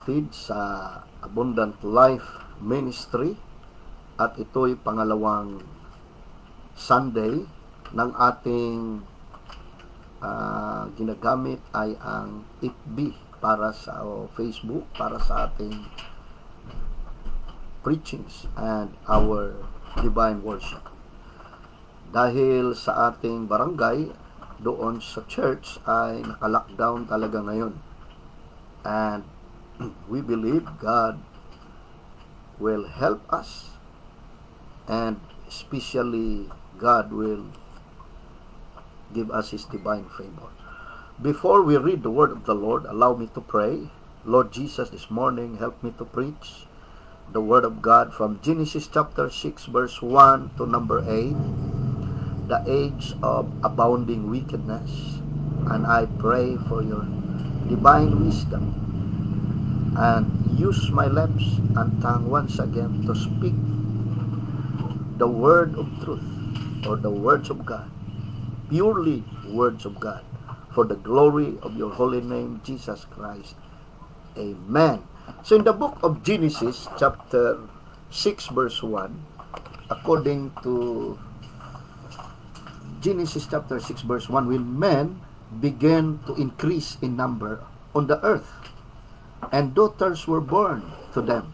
Sa Abundant Life Ministry at ito'y pangalawang Sunday ng ating ginagamit ay ang FB para sa Facebook para sa ating preachings and our divine worship. Dahil sa ating barangay doon sa church ay naka-lockdown talaga ngayon. And we believe God will help us, and especially God will give us His divine favor. Before we read the word of the Lord, allow me to pray. Lord Jesus, this morning help me to preach the word of God from Genesis chapter 6 verse 1 to number 8, the age of abounding wickedness. And I pray for your divine wisdom, and use my lips and tongue once again to speak the word of truth, or the words of God, purely words of God, for the glory of your holy name, Jesus Christ. Amen. So in the book of Genesis chapter 6 verse 1, according to Genesis chapter 6 verse 1, when men began to increase in number on the earth, and daughters were born to them,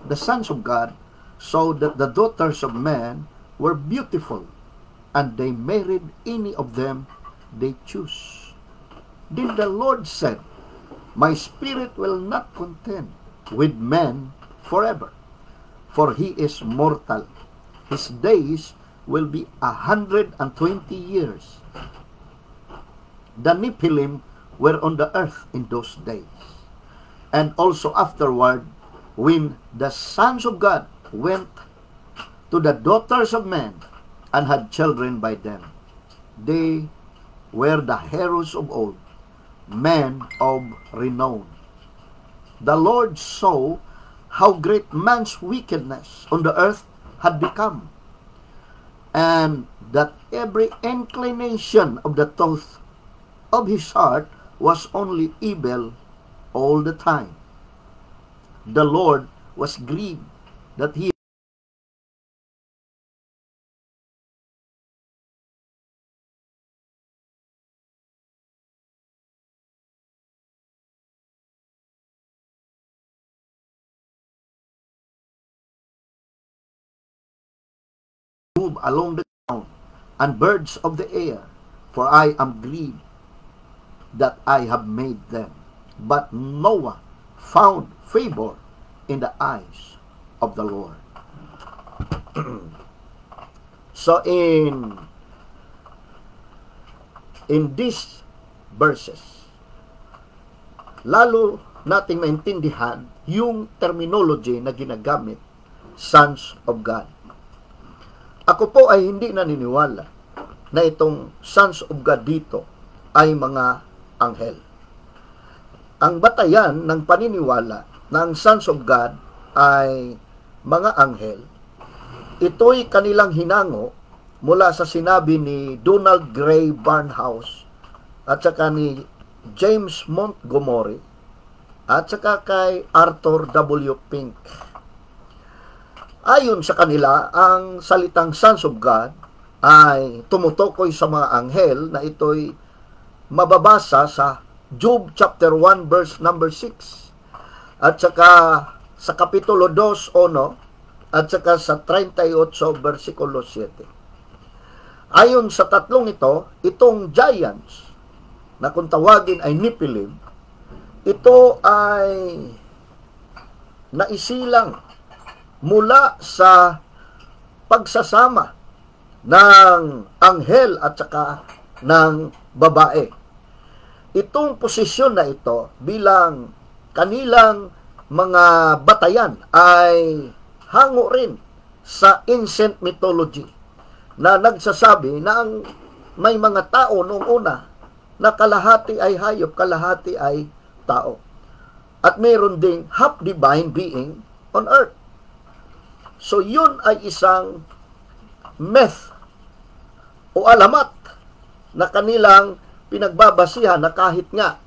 the sons of God saw that the daughters of men were beautiful, and they married any of them they choose. Then the Lord said, my spirit will not contend with man forever, for he is mortal. His days will be 120 years. The Nephilim were on the earth in those days. And also afterward, when the sons of God went to the daughters of men and had children by them, they were the heroes of old, men of renown. The Lord saw how great man's wickedness on the earth had become, and that every inclination of the thoughts of his heart was only evil all the time. The Lord was grieved that he move along the ground and birds of the air, for I am grieved that I have made them. But Noah found favor in the eyes of the Lord. So in these verses, lalo nating maintindihan yung terminology na ginagamit, sons of God. Ako po ay hindi naniniwala na itong sons of God dito ay mga anghel. Ang batayan ng paniniwala ng sons of God ay mga anghel, ito'y kanilang hinango mula sa sinabi ni Donald Gray Barnhouse at saka ni James Montgomery at saka kay Arthur W. Pink. Ayon sa kanila, ang salitang sons of God ay tumutukoy sa mga anghel na ito'y mababasa sa Job chapter 1 verse number 6, at saka sa kapitulo 2:1, at saka sa 38 versikulo 7. Ayon sa tatlong ito, itong giants na kung tawagin ay Nephilim, ito ay naisilang mula sa pagsasama ng anghel at saka ng babae. Itong posisyon na ito bilang kanilang mga batayan ay hango rin sa ancient mythology na nagsasabi na ang may mga tao noong una na kalahati ay hayop, kalahati ay tao. At mayroon ding half divine being on earth. So yun ay isang myth o alamat na kanilang pinagbabasihan na kahit nga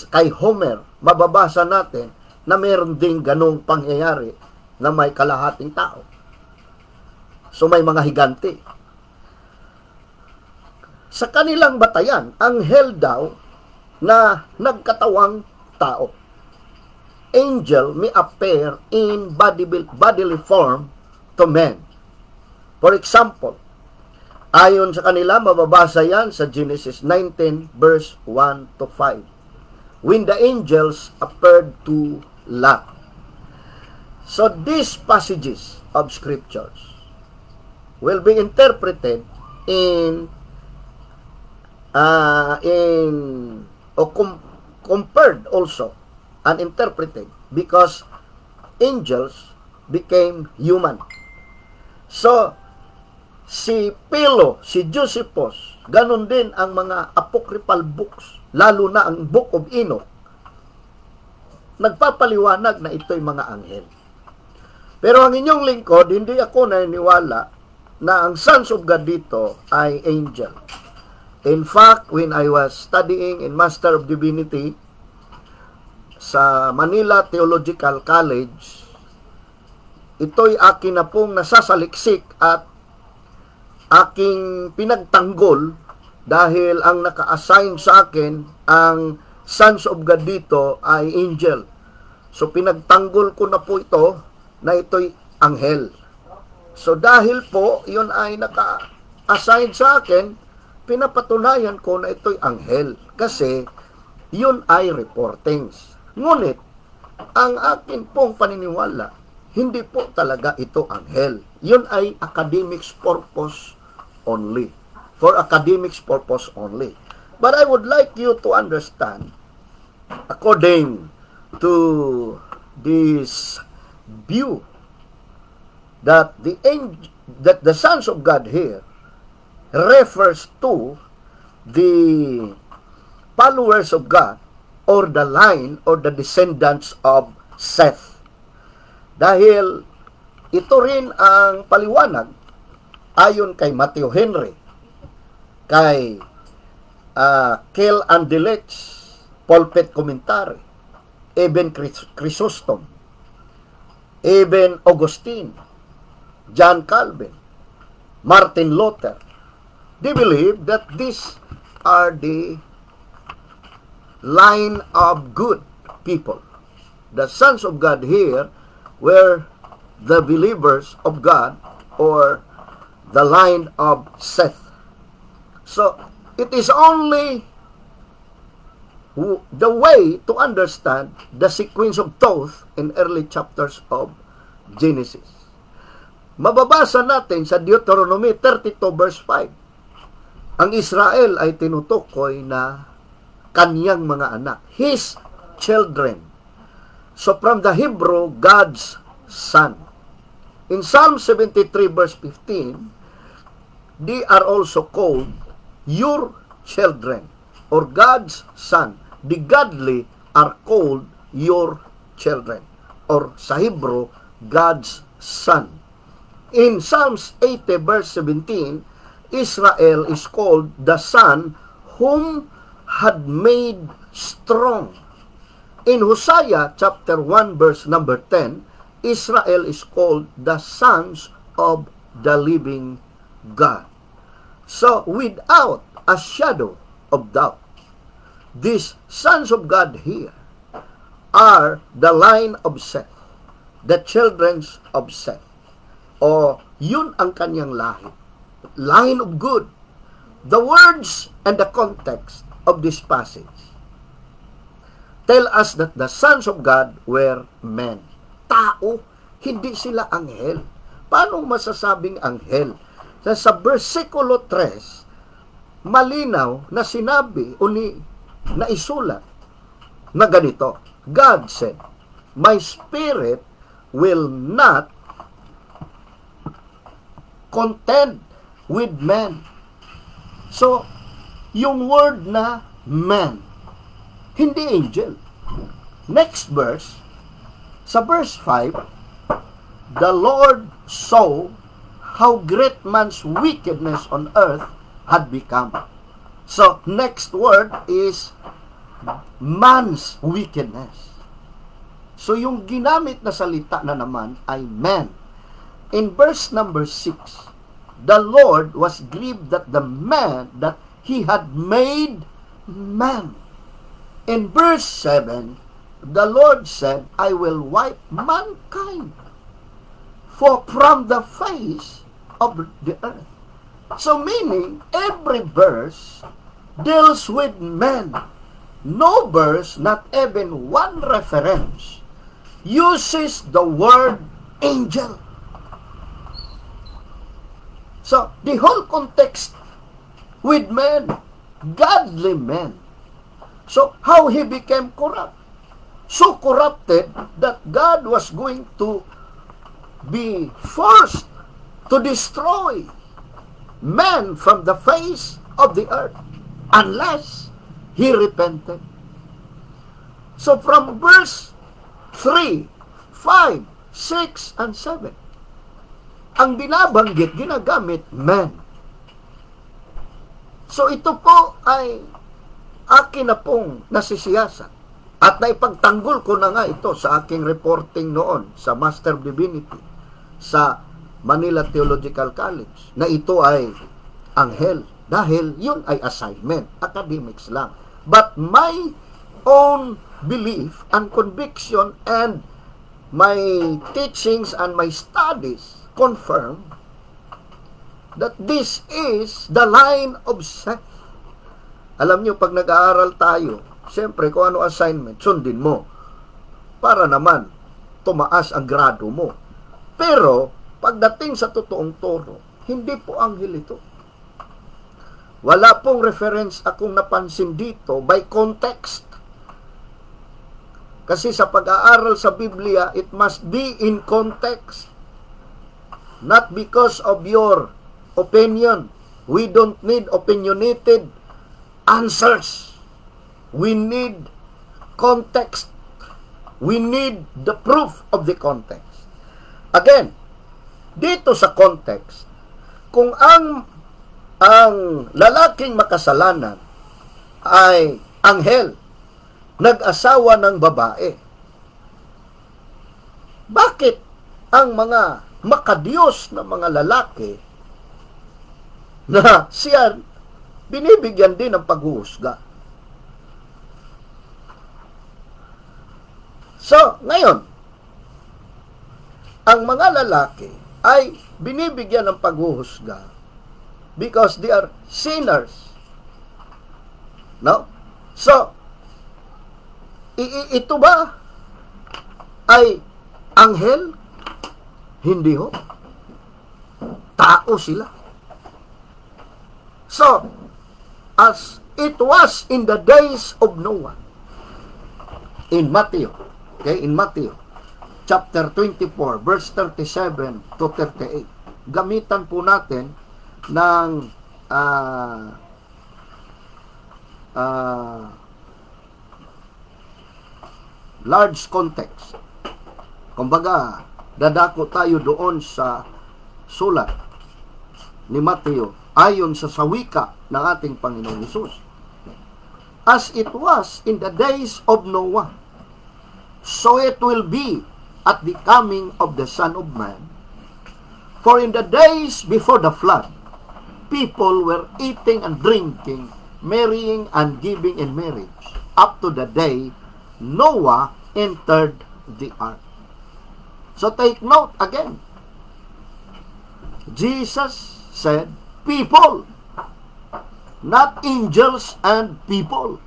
kay Homer, mababasa natin na meron ding ganong pangyayari na may kalahating tao. So may mga higante. Sa kanilang batayan, anghel daw na nagkatawang tao. Angel may appear in bodily form to men. For example, ayon sa kanila, mababasa yan sa Genesis 19 verse 1 to 5. When the angels appeared to Lot. So these passages of scriptures will be interpreted compared also and interpreted because angels became human. So si Philo, si Josephus, ganun din ang mga apocryphal books, lalo na ang Book of Enoch, nagpapaliwanag na ito'y mga anghel. Pero ang inyong lingkod, hindi ako naniniwala na ang sons of God dito ay angel. In fact, when I was studying in Master of Divinity sa Manila Theological College, ito'y akin na pong nasasaliksik at aking pinagtanggol dahil ang naka-assign sa akin ang sons of God dito ay angel. So pinagtanggol ko na po ito na ito'y anghel. So dahil po yun ay naka-assign sa akin, pinapatunayan ko na ito'y anghel kasi yun ay reportings. Ngunit ang akin pong paniniwala, hindi po talaga ito anghel. Yun ay academics purpose only. For academics purpose only. But I would like you to understand, according to this view, that the sons of God here refers to the followers of God or the line or the descendants of Seth. Dahil ito rin ang paliwanag ayon kay Matthew Henry, kay Kel Andelech, Pulpit Commentary, even Chrysostom, even Augustine, John Calvin, Martin Luther. They believe that these are the line of good people. The sons of God here were the believers of God or the line of Seth. So, it is only the way to understand the sequence of thought in early chapters of Genesis. Mababasa natin sa Deuteronomy 32 verse 5. Ang Israel ay tinutukoy na kaniyang mga anak, his children. So from the Hebrew, God's son. In Psalm 73 verse 15, they are also called your children, or God's son. The godly are called your children, or sa Hebrew, God's son. In Psalms 80 verse 17, Israel is called the son whom had made strong. In Hosea chapter 1 verse number 10, Israel is called the sons of the living God. So, without a shadow of doubt, these sons of God here are the line of Seth, the children of Seth. O, yun ang kanyang lahi. Line of good. The words and the context of this passage tell us that the sons of God were men. Tao, hindi sila anghel. Paano masasabing anghel? Sa versikulo 3, malinaw na sinabi o na isulat na ganito. God said, my spirit will not contend with men. So, yung word na man, hindi angel. Next verse, sa verse 5, the Lord saw how great man's wickedness on earth had become. So, next word is man's wickedness. So yung ginamit na salita na naman ay man. In verse number 6, the Lord was grieved that the man that He had made man. In verse 7, the Lord said, I will wipe mankind from the face of the earth. So meaning, every verse deals with men. No verse, not even one reference, uses the word angel. So, the whole context with men, godly men. So, how he became corrupt? So corrupted that God was going to be forced to destroy man from the face of the earth unless he repented. So from verse 3, 5, 6, and 7, ang binabanggit, ginagamit man. So ito po ay akin na pong nasisiyasat. At naipagtanggol ko na nga ito sa aking reporting noon sa Master of Divinity sa Manila Theological College na ito ay anghel dahil yun ay assignment, academics lang. But my own belief and conviction and my teachings and my studies confirm that this is the line of Seth. Alam nyo, pag nag-aaral tayo, siyempre kung ano assignment, sundin mo para naman tumaas ang grado mo. Pero pagdating sa totoong turo, hindi po anghel ito. Wala pong reference akong napansin dito by context. Kasi sa pag-aaral sa Biblia, it must be in context. Not because of your opinion. We don't need opinionated answers. We need context. We need the proof of the context. Again, dito sa context, kung ang lalaking makasalanan ay anghel, nag-asawa ng babae, bakit ang mga makadiyos na mga lalaki na siya binibigyan din ng paghuhusga? So, ngayon, ang mga lalaki ay binibigyan ng paghuhusga because they are sinners. No? So, ito ba ay anghel? Hindi ho. Tao sila. So, as it was in the days of Noah, in Matthew, okay, in Matthew, chapter 24, verse 37 to 38. Gamitan po natin ng large context. Kumbaga, dadako tayo doon sa sulat ni Matthew ayon sa sawika ng ating Panginoon Hesus. As it was in the days of Noah, so it will be at the coming of the Son of Man. For in the days before the flood, people were eating and drinking, marrying and giving in marriage, up to the day Noah entered the ark. So take note again. Jesus said, people, not angels and people.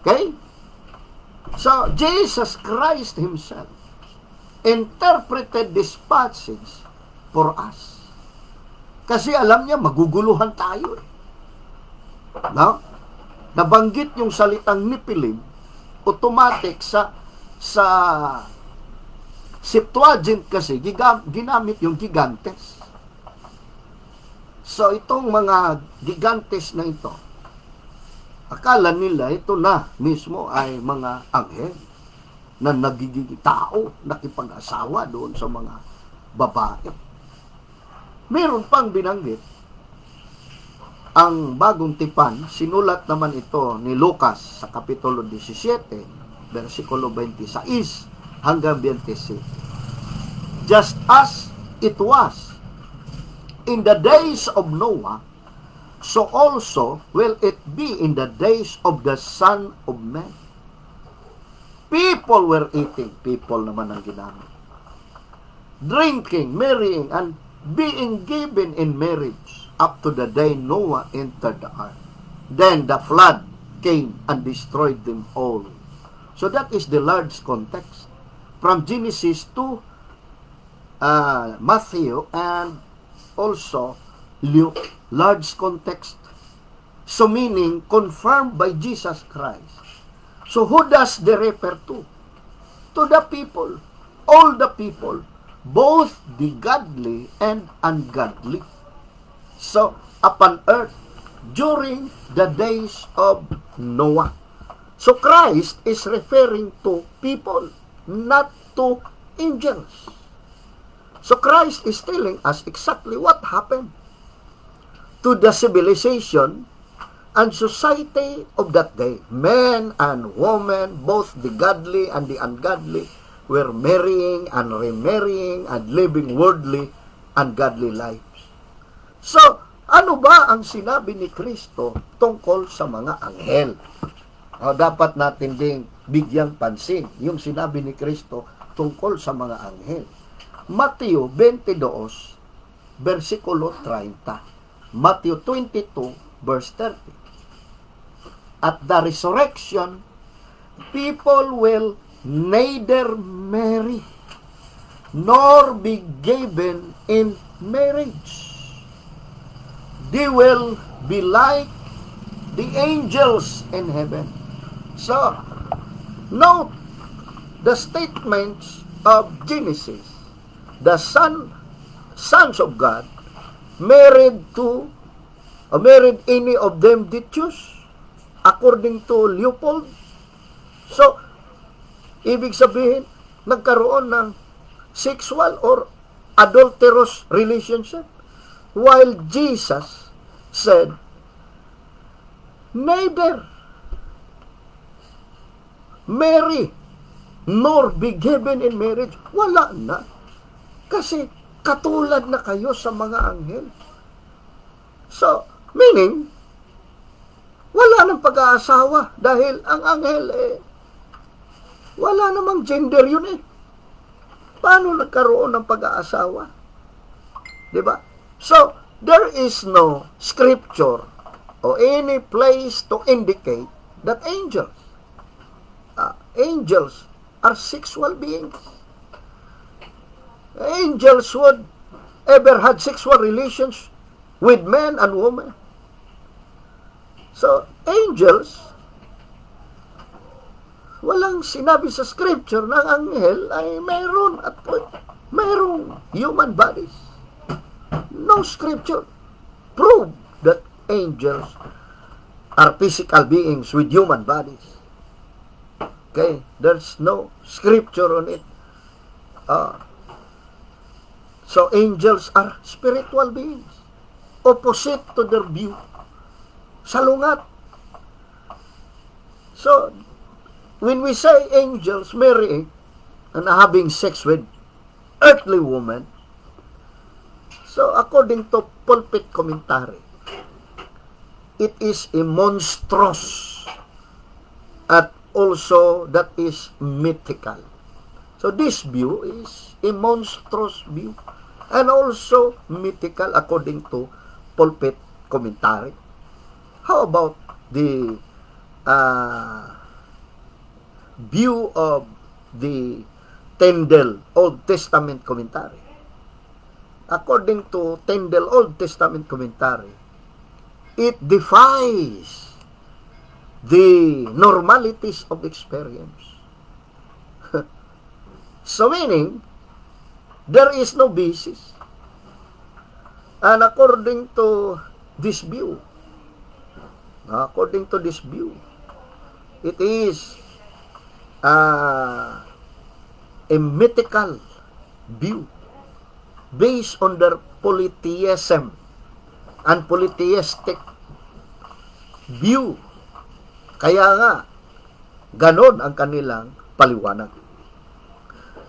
Okay? So, Jesus Christ Himself interpreted this passage for us. Kasi alam niya, maguguluhan tayo. No? Nabanggit yung salitang Nephilim, automatic sa Septuagint kasi, ginamit yung gigantes. So, itong mga gigantes na ito, akala nila ito na mismo ay mga anghel na nagiging tao, nakipag-asawa doon sa mga babae. Meron pang binanggit Ang bagong tipan, sinulat naman ito ni Lucas sa Kapitulo 17, versikulo 26 hanggang 27. Just as it was in the days of Noah, so also will it be in the days of the Son of Man. People were eating, people naman ang ginamit, drinking, marrying, and being given in marriage up to the day Noah entered the ark. Then the flood came and destroyed them all. So that is the large context from Genesis to Matthew and also Luke. Large context. So meaning confirmed by Jesus Christ. So who does they refer to? To the people. All the people. Both the godly and ungodly. So, upon earth, during the days of Noah. So, Christ is referring to people, not to angels. So, Christ is telling us exactly what happened to the civilization and society of that day. Men and women, both the godly and the ungodly, were marrying and remarrying and living worldly and godly lives. So, ano ba ang sinabi ni Kristo tungkol sa mga anghel? Dapat natin ding bigyang pansin yung sinabi ni Kristo tungkol sa mga anghel. Mateo 22, versikulo 30. Matthew 22, verse 30. At the resurrection, people will neither marry nor be given in marriage. They will be like the angels in heaven. So, note the statements of Genesis. The sons of God married any of them did choose, according to Leopold. So, ibig sabihin, nagkaroon ng sexual or adulterous relationship. While Jesus said, neither marry nor be given in marriage. Wala na. Kasi katulad na kayo sa mga anghel. So, meaning, wala nang pag-aasawa dahil ang anghel wala namang gender yun eh. Paano nagkaroon ng pag-aasawa? Diba? So, there is no scripture or any place to indicate that angels are sexual beings. Angels would ever had sexual relations with men and women. So, angels, walang sinabi sa scripture na ang anghel ay mayroong human bodies. No scripture prove that angels are physical beings with human bodies. Okay? There's no scripture on it. So angels are spiritual beings. Opposite to their view. Salungat. So, when we say angels marrying and having sex with earthly women, so according to pulpit commentary, it is a monstrous at also that is mythical. So this view is a monstrous view and also mythical according to pulpit commentary. How about the view of the Tyndale Old Testament commentary? According to Tyndale Old Testament commentary, it defies the normalities of experience. So meaning, there is no basis. And according to this view, it is a mythical view based on their polytheism and polytheistic view. Kaya nga, ganon ang kanilang paliwanag.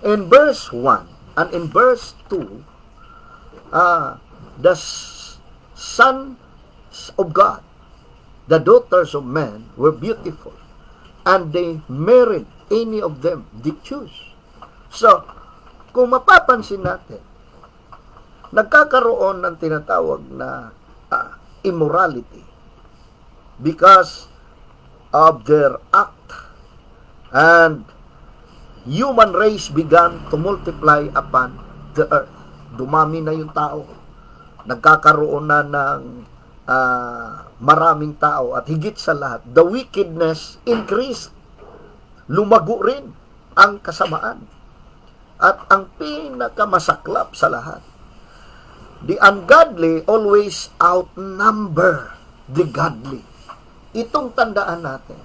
In verse 1 and in verse 2, the sons of God, the daughters of men, were beautiful, and they married any of them they choose. So, kung mapapansin natin, nagkakaroon ng tinatawag na immorality because of their act, and human race began to multiply upon the earth. Dumami na yung tao. Nagkakaroon na ng maraming tao, at higit sa lahat, the wickedness increased. Lumago rin ang kasamaan. At ang pinakamasaklap sa lahat, the ungodly always outnumber the godly. Itong tandaan natin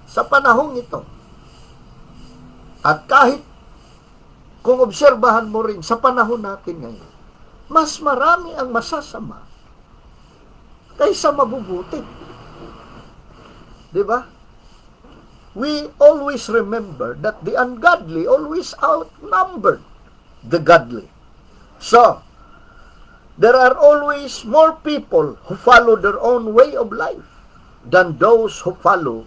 sa panahong ito. At kahit kung obserbahan mo rin sa panahon natin ngayon, mas marami ang masasama kaysa mabubuti. Diba? We always remember that the ungodly always outnumbered the godly. So, there are always more people who follow their own way of life than those who follow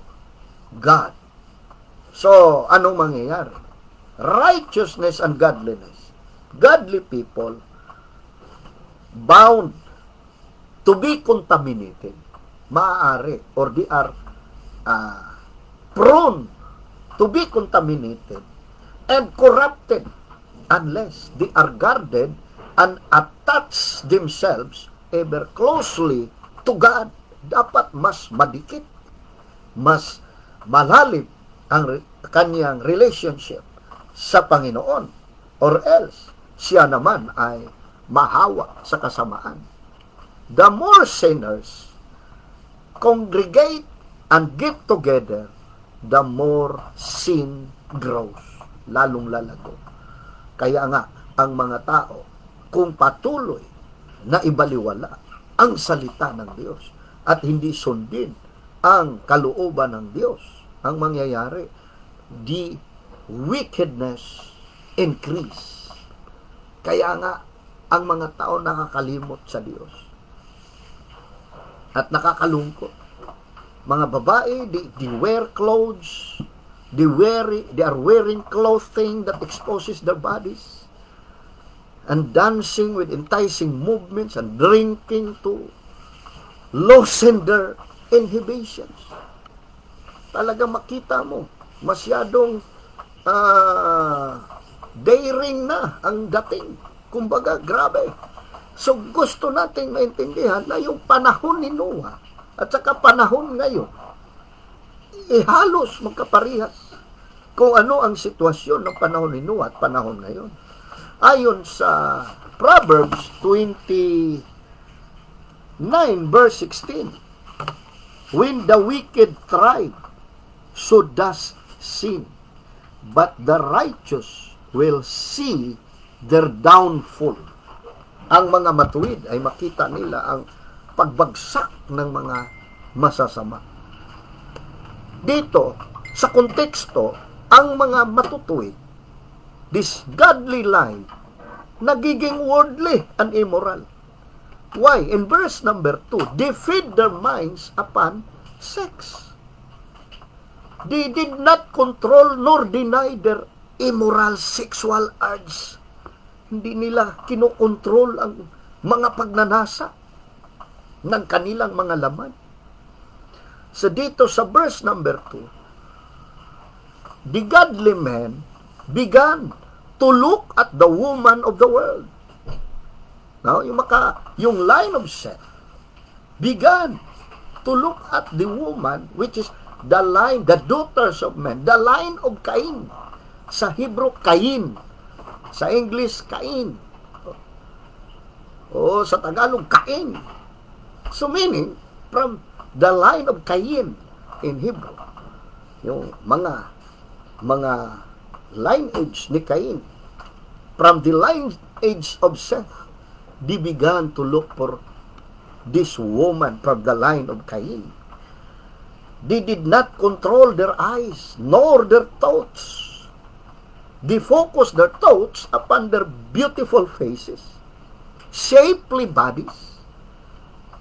God. So, anong mangyayari? Righteousness and godliness. Godly people bound to be contaminated. Maaari, or they are prone to be contaminated and corrupted unless they are guarded and attach themselves ever closely to God. Dapat mas madikit, mas malalim ang kanyang relationship sa Panginoon, or else siya naman ay mahawa sa kasamaan. The more sinners congregate and get together, the more sin grows, lalong lalago. Kaya nga, ang mga tao, kung patuloy na ibaliwala ang salita ng Diyos at hindi sundin ang kalooban ng Diyos, ang mangyayari, the wickedness increase. Kaya nga, ang mga tao nakakalimot sa Diyos at nakakalungkot. Mga babae, they wear clothes, they are wearing clothing that exposes their bodies, and dancing with enticing movements and drinking to loosen their inhibitions. Talaga makita mo, masyadong daring na ang dating. Kumbaga, grabe. So, gusto nating maintindihan na yung panahon ni Noah at saka panahon ngayon, halos magkaparihas kung ano ang sitwasyon ng panahon ni Noah at panahon ngayon. Ayon sa Proverbs 29 verse 16, when the wicked thrive, so does sin, but the righteous will see their downfall. Ang mga matuwid ay makita nila ang pagbagsak ng mga masasama. Dito, sa konteksto, ang mga matutuwid, this godly life, nagiging worldly and immoral. Why? In verse number 2, they feed their minds upon sex. They did not control nor deny their immoral sexual urge. Hindi nila kinokontrol ang mga pagnanasa ng kanilang mga laman. So dito sa verse number 2, the godly man began to look at the woman of the world. Now, yung line of Seth began to look at the woman, which is the daughters of men, the line of Cain. Sa Hebrew, Cain. Sa English, Cain. O sa Tagalog, Cain. So meaning, from the line of Cain in Hebrew, yung mga lineage ni Cain, from the lineage of Seth, they began to look for this woman from the line of Cain. They did not control their eyes, nor their thoughts. They focused their thoughts upon their beautiful faces, shapely bodies,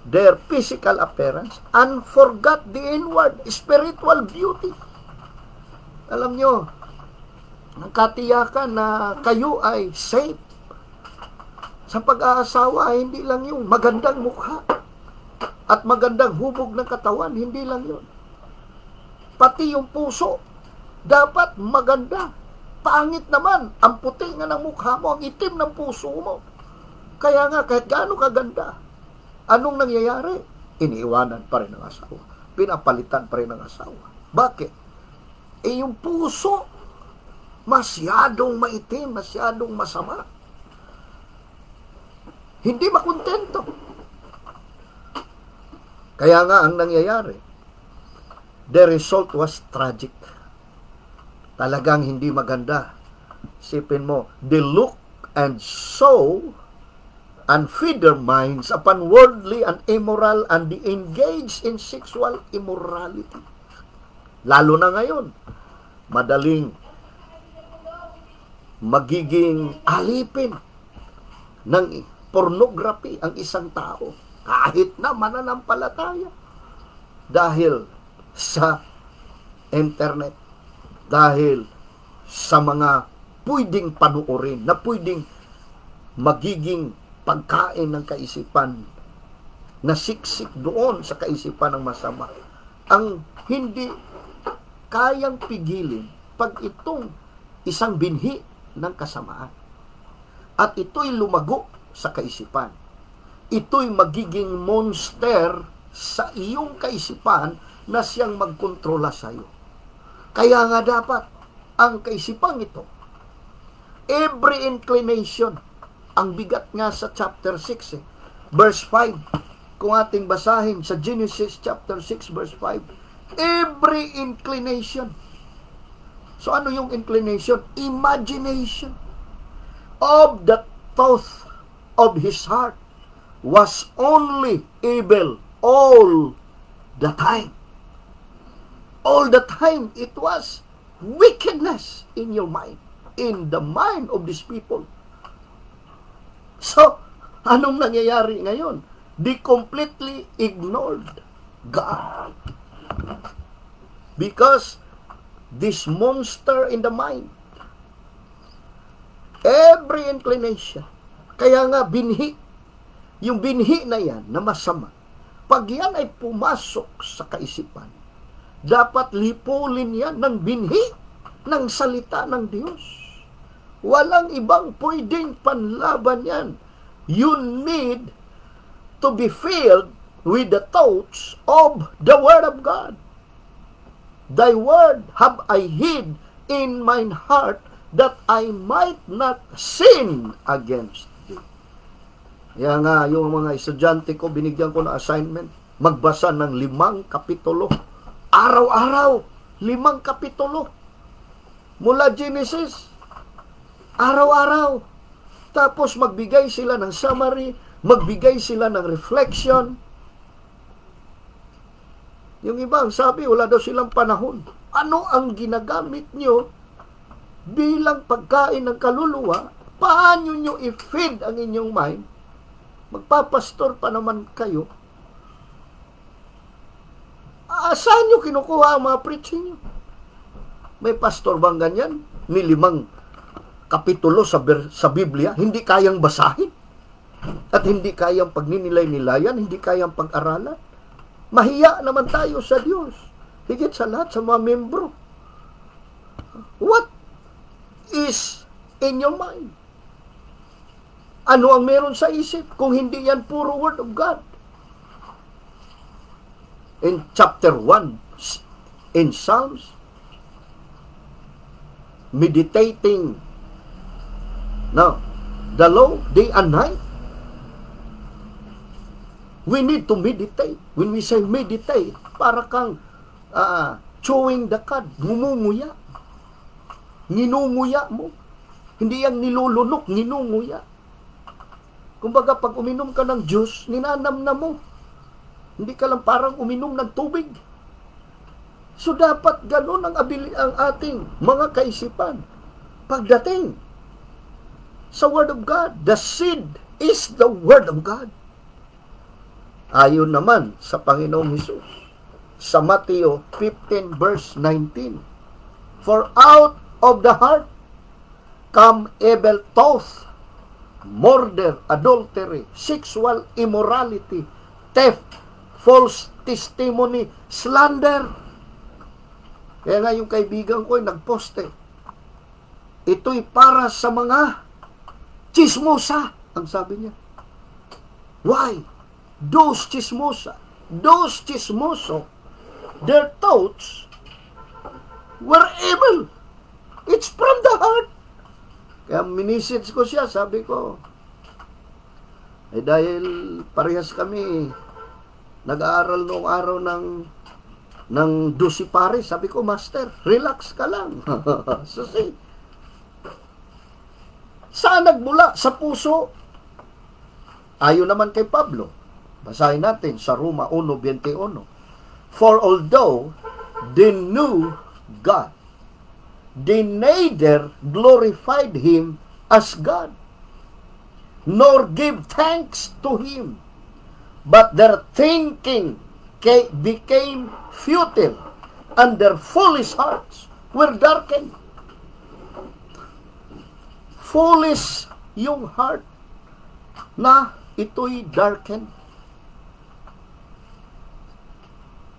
their physical appearance, and forgot the inward spiritual beauty. Alam nyo, ang katiyakan na kayo ay safe sa pag-aasawa, hindi lang yung magandang mukha at magandang hubog ng katawan, hindi lang yun. Pati yung puso, dapat maganda. Pangit naman, ang puti nga ng mukha mo, ang itim ng puso mo. Kaya nga, kahit gaano kaganda, anong nangyayari? Iniiwanan pa rin ang asawa. Pinapalitan pa rin ang asawa. Bakit? Yung puso, masyadong maitim, masyadong masama. Hindi makontento. Kaya nga, ang nangyayari, the result was tragic. Talagang hindi maganda. Isipin mo, they look and sow and feed their minds upon worldly and immoral and they engage in sexual immorality. Lalo na ngayon, madaling magiging alipin ng pornography ang isang tao kahit na mananampalataya dahil sa internet, dahil sa mga pwedeng panuorin na pwedeng magiging pagkain ng kaisipan na siksik doon sa kaisipan ng masama. Ang hindi kayang pigilin pag itong isang binhi ng kasamaan at ito'y lumago sa kaisipan, ito'y magiging monster sa iyong kaisipan na siyang magkontrola sa iyo. Kaya nga dapat ang kaisipang ito, every inclination, ang bigat nga sa chapter 6 verse 5, kung ating basahin sa Genesis chapter 6 verse 5, every inclination. So ano yung inclination? Imagination of the thought of his heart was only evil all the time. All the time, it was wickedness in your mind, in the mind of these people. So, anong nangyayari ngayon? They completely ignored God. Because this monster in the mind, every inclination, kaya nga binhi, yung binhi na yan na masama, pag yan ay pumasok sa kaisipan, dapat lipulin yan ng binhi ng salita ng Diyos. Walang ibang pwedeng panlaban yan. You need to be filled with the thoughts of the Word of God. Thy word have I hid in mine heart that I might not sin against thee. Kaya nga, yung mga estudyante ko, binigyan ko na assignment, magbasa ng 5 kapitulo. Araw-araw, 5 kapitulo. Mula Genesis, araw-araw. Tapos magbigay sila ng summary, magbigay sila ng reflection. Yung ibang sabi, wala daw silang panahon. Ano ang ginagamit nyo bilang pagkain ng kaluluwa? Paano nyo i-feed ang inyong mind? Magpapastor pa naman kayo. Saan nyo kinukuha ang mga preaching nyo? May pastor bang ganyan? May 5 kapitulo sa Biblia, hindi kayang basahin. At hindi kayang pagninilay-nilayan, hindi kayang pag-aralan. Mahiya naman tayo sa Diyos. Higit sa lahat sa mga membro. What is in your mind? Ano ang meron sa isip kung hindi yan puro Word of God? In chapter 1, in Psalms, meditating the law, day and night. We need to meditate. When we say meditate, para kang chewing the cud, ngumunguya. Nginunguya mo. Hindi yang nilulunok, nginunguya. Kumbaga, pag uminom ka ng juice, ninanam na mo. Hindi ka lang parang uminom ng tubig. So dapat ganun ang ating mga kaisipan pagdating sa Word of God. The seed is the Word of God. Ayon naman sa Panginoong Hesus sa Mateo 15 verse 19. For out of the heart come evil thoughts, murder, adultery, sexual immorality, theft, false testimony, slander. Kaya nga yung kaibigan ko ay nagposte. Ito'y para sa mga chismosa, ang sabi niya. Why? Those chismoso, their thoughts were evil. It's from the heart. Kaya minisits ko siya, sabi ko, dahil parehas kami nag-aaral noong araw ng Dusi Paris, sabi ko, Master, relax ka lang. So, saan nagmula? Sa puso. Ayon naman kay Pablo, basahin natin sa Roma 1:21. For although they knew God, they neither glorified Him as God, nor gave thanks to Him, but their thinking became futile, and their foolish hearts were darkened. Foolish yung heart na ito'y darkened.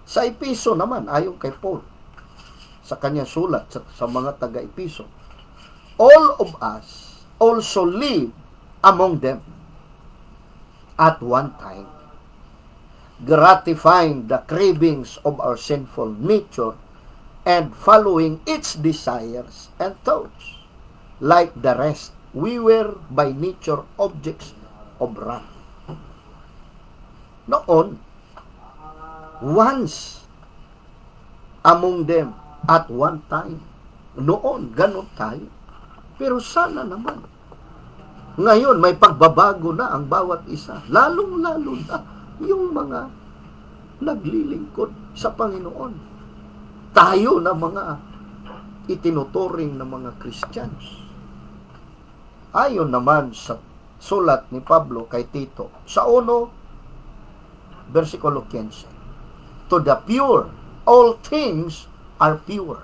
Sa Episo naman, ayon kay Paul, sa kanyang sulat sa mga taga-Episo, all of us also live among them at one time, gratifying the cravings of our sinful nature and following its desires and thoughts. Like the rest, we were by nature objects of wrath. Noon, once among them at one time. Noon, ganun tayo. Pero sana naman, ngayon may pagbabago na ang bawat isa. Lalong-lalo na yung mga naglilingkod sa Panginoon. Tayo na mga itinuturing na mga Christians. Ayon naman sa sulat ni Pablo kay Tito, sa 1, versikulo 15. To the pure, all things are pure.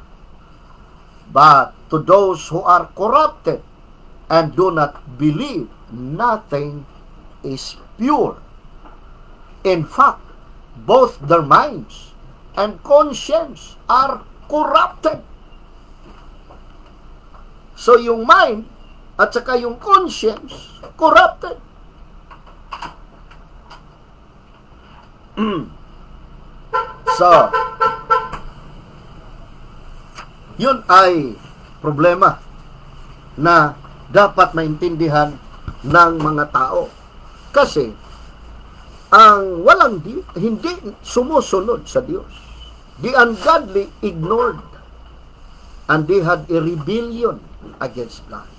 But to those who are corrupted and do not believe, nothing is pure. In fact, both their minds and conscience are corrupted. So yung mind at saka yung conscience, corrupted. So, yun ay problema na dapat maintindihan ng mga tao. Kasi, ang hindi sumusunod sa Diyos, the ungodly ignored, and they had a rebellion against God.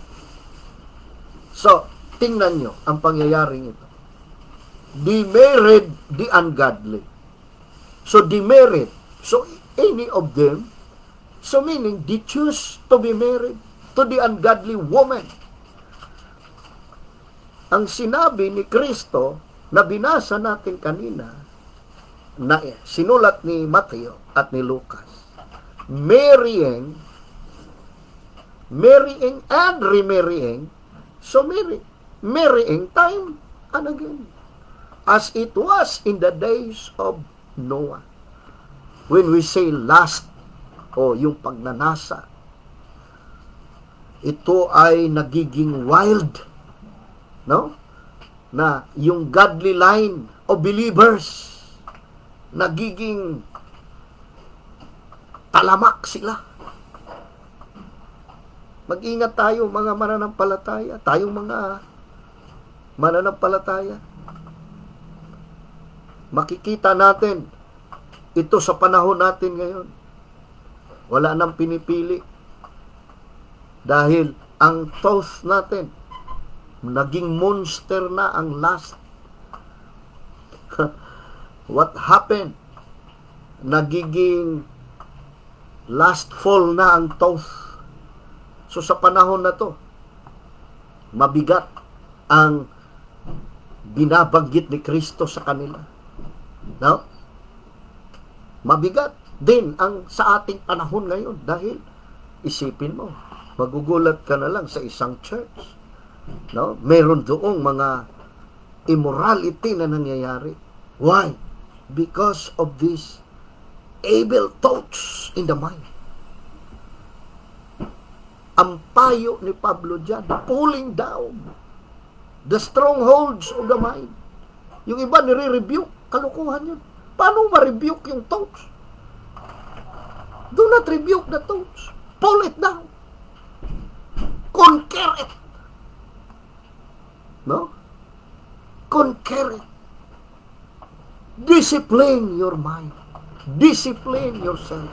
So, tingnan nyo ang pangyayaring ito. They married the ungodly. So, they married. So, any of them, so meaning, they choose to be married to the ungodly woman. Ang sinabi ni Kristo na binasa natin kanina, na sinulat ni Mateo at ni Lucas, marrying and remarrying, so marrying time and again, as it was in the days of Noah. When we say lust, yung pagnanasa, ito ay nagiging wild, no? Na yung godly line of believers, nagiging talamak sila. Mag-ingat tayo mga mananampalataya, tayong mga mananampalataya. Makikita natin ito sa panahon natin ngayon. Wala nang pinipili. Dahil ang thoughts natin, naging monster na ang lust. What happened? Nagiging Last fall na ang tooth. So sa panahon na to, mabigat ang binabanggit ni Kristo sa kanila. No? Mabigat din ang sa ating panahon ngayon dahil isipin mo, magugulat ka na lang sa isang church. No? Meron doong mga immorality na nangyayari. Why? Because of these evil thoughts in the mind. Ang payo ni Pablo dyan, pulling down the strongholds of the mind. Yung iba nire-rebuke, kalukuhan yun. Paano ma-rebuke yung thoughts? Do not rebuke the thoughts. Pull it down. Conquer it. No? Conquer it. Discipline your mind. Discipline yourself.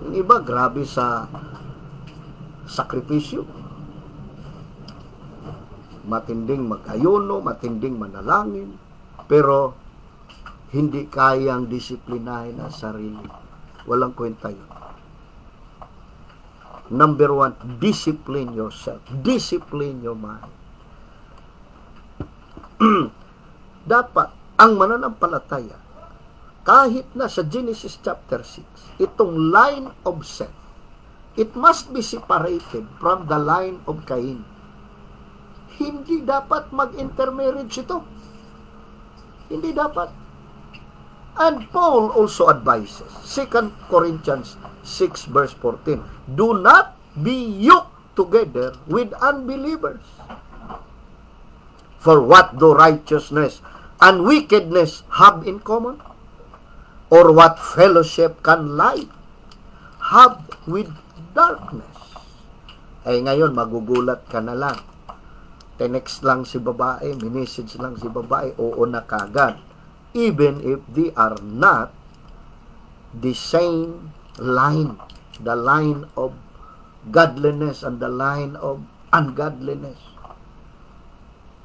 Yung iba, grabe sa sakripisyo. Matinding mag-ayuno, matinding manalangin, pero hindi kayang disiplinahin ang sarili. Walang kwenta yun. Number 1, discipline yourself. Discipline your mind. Dapat ang mananampalataya, kahit na sa Genesis chapter 6, itong line of Seth, it must be separated from the line of Cain. Hindi dapat mag-intermarriage ito. Hindi dapat. And Paul also advises, 2 Corinthians 6 verse 14, do not be yoked together with unbelievers. For what do righteousness and wickedness have in common? Or what fellowship can light have with darkness? Eh ngayon, magugulat ka na lang. Text lang si babae, message lang si babae, oo na kagad. Even if they are not the same line, the line of godliness and the line of ungodliness.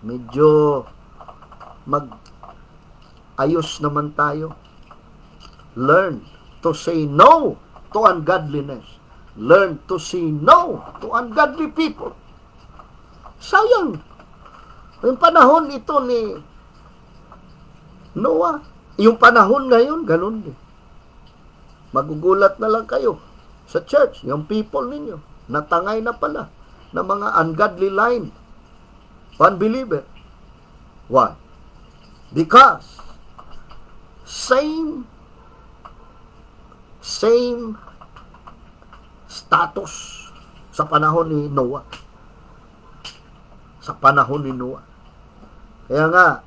Medyo mag-ayos naman tayo. Learn to say no to ungodliness. Learn to say no to ungodly people. Sayang. Yung panahon ito ni Noah, yung panahon ngayon, ganun din. Magugulat na lang kayo sa church, yung people ninyo, natangay na pala ng mga ungodly line, unbeliever. Why? Because same status sa panahon ni Noah. Sa panahon ni Noah. Kaya nga,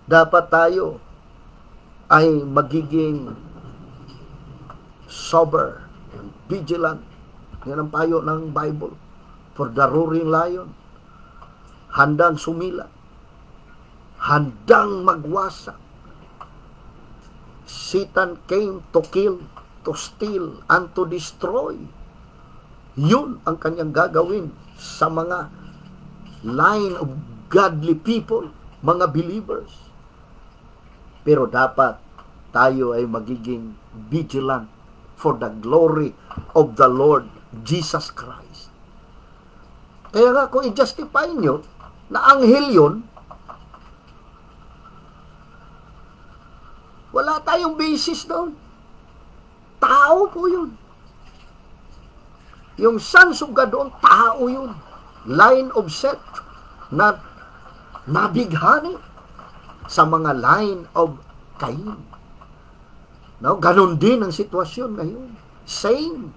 dapat tayo ay magiging sober, vigilant. Yan ang payo ng Bible. For the roaring lion, handang sumila, handang magwasak. Satan came to kill, to steal, and to destroy. Yun ang kanyang gagawin sa mga line of godly people, mga believers. Pero dapat tayo ay magiging vigilant for the glory of the Lord Jesus Christ. Kaya nga kung i-justify nyo na anghel yun, wala tayong basis doon. Tao po yun. Yung sons of God doon, tao yun. Line of Seth na nabighani sa mga line of Cain. No? Ganon din ang sitwasyon ngayon. Same.